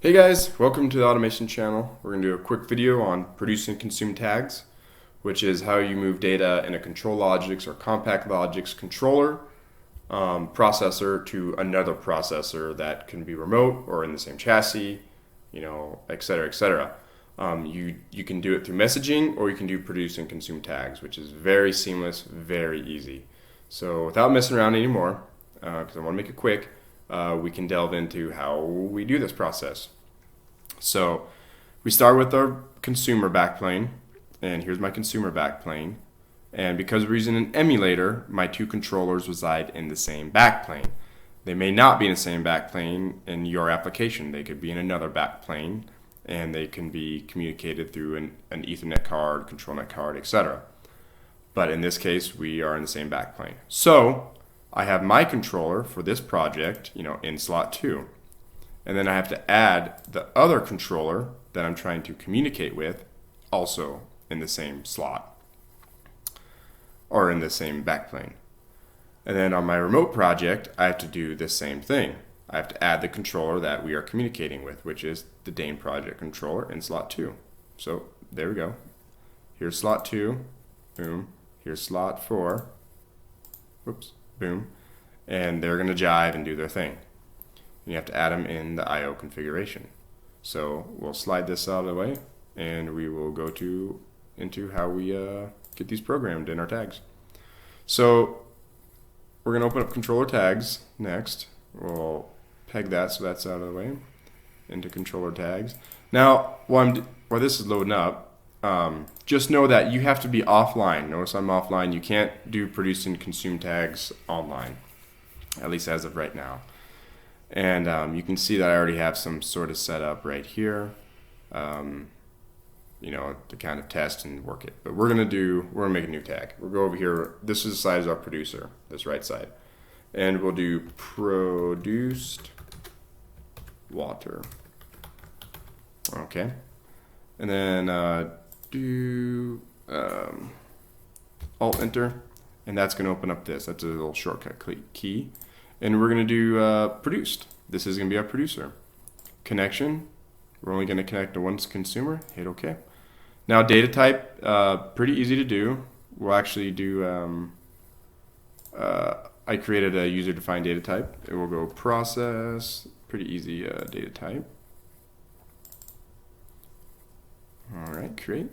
Hey guys, welcome to the automation channel. We're going to do a quick video on produce and consume tags, which is how you move data in a Control-Logix or Compact-Logix controller processor to another processor that can be remote or in the same chassis, etc., etc. You can do it through messaging, or you can do produce and consume tags, which is very seamless, very easy. So without messing around anymore, because I want to make it quick, we can delve into how we do this process. So we start with our consumer backplane, and here's my consumer backplane. And because we're using an emulator, my two controllers reside in the same backplane. They may not be in the same backplane in your application. They could be in another backplane, and they can be communicated through an Ethernet card, ControlNet card, etc. But in this case, we are in the same backplane. So I have my controller for this project, in slot 2. And then I have to add the other controller that I'm trying to communicate with also in the same slot or in the same backplane. And then on my remote project, I have to do the same thing. I have to add the controller that we are communicating with, which is the Dane project controller in slot 2. So there we go. Here's slot 2. Boom. Here's slot 4. Whoops. Boom. And they're going to jive and do their thing. You have to add them in the I/O configuration. So we'll slide this out of the way, and we will go into how we get these programmed in our tags. So we're going to open up controller tags next. We'll peg that so that's out of the way into controller tags. Now, while this is loading up, just know that you have to be offline. Notice I'm offline. You can't do produce and consume tags online, at least as of right now. And you can see that I already have some sort of setup right here, to kind of test and work it. But we're gonna make a new tag. We'll go over here. This is the size of our producer, this right side, and we'll do produced water. Okay, and then do Alt Enter, and that's gonna open up this. That's a little shortcut key. And we're going to do produced. This is going to be our producer. Connection. We're only going to connect to one consumer. Hit OK. Now data type, pretty easy to do. We'll actually do, I created a user-defined data type. It will go process, pretty easy data type. All right, create.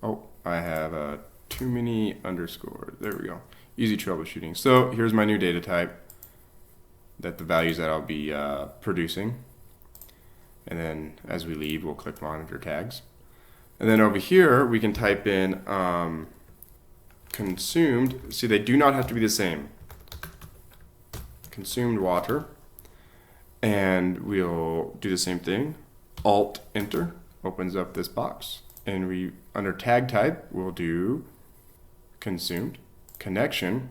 Oh, I have too many underscores. There we go. Easy troubleshooting. So here's my new data type, that the values that I'll be producing. And then as we leave, we'll click monitor tags. And then over here, we can type in consumed. See, they do not have to be the same. Consumed water. And we'll do the same thing. Alt Enter opens up this box. And we, under tag type, we'll do consumed. Connection,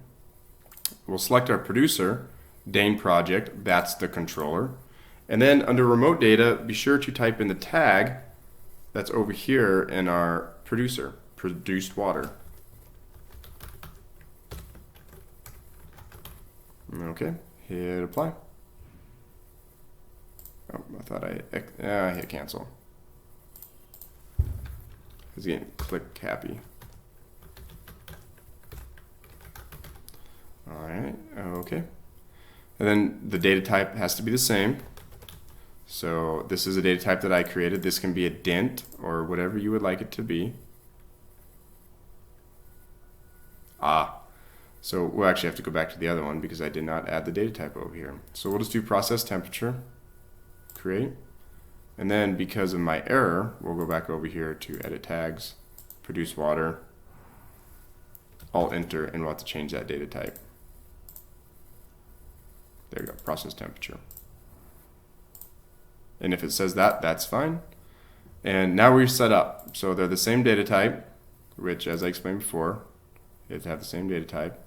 we'll select our producer, Dane project, that's the controller. And then under remote data, be sure to type in the tag that's over here in our producer, produced water. Okay, hit apply. Oh, I thought I hit cancel. It's getting click happy. Alright, okay. And then the data type has to be the same. So this is a data type that I created. This can be a dent or whatever you would like it to be. So we'll actually have to go back to the other one because I did not add the data type over here. So we'll just do process temperature, create. And then because of my error, we'll go back over here to edit tags, produce water, Alt Enter, and we'll have to change that data type. There you go, process temperature. And if it says that, that's fine. And now we're set up. So they're the same data type, which, as I explained before, you have to have the same data type.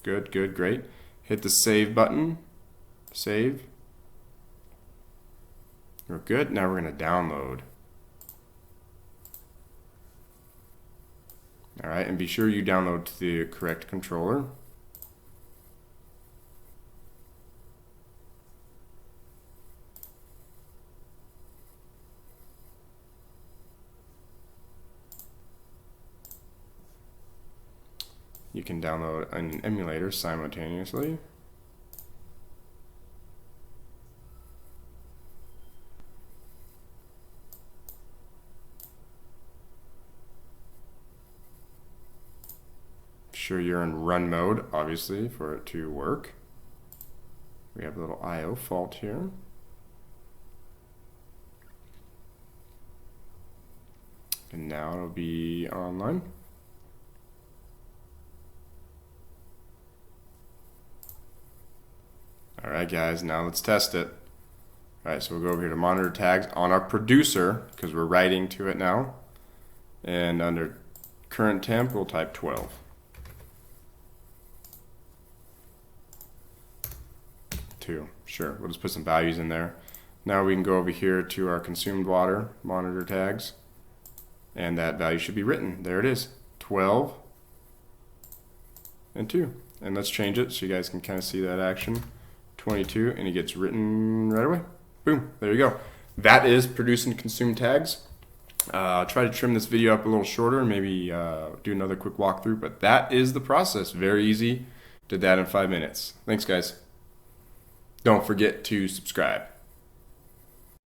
Good, good, great. Hit the save button, save. We're good. Now we're going to download. All right, and be sure you download to the correct controller. you can download an emulator simultaneously. Sure you're in run mode, obviously, for it to work. We have a little IO fault here. And now it'll be online. All right, guys, now let's test it. All right, so we'll go over here to monitor tags on our producer because we're writing to it now. And under current temp, we'll type 12. 2, sure, we'll just put some values in there. Now we can go over here to our consumed water monitor tags, and that value should be written. There it is, 12 and 2. And let's change it so you guys can kind of see that action. 22, and it gets written right away. Boom, there you go. That is produce and consume tags. I'll try to trim this video up a little shorter, maybe do another quick walkthrough, but that is the process. Very easy. Did that in 5 minutes. Thanks, guys. Don't forget to subscribe.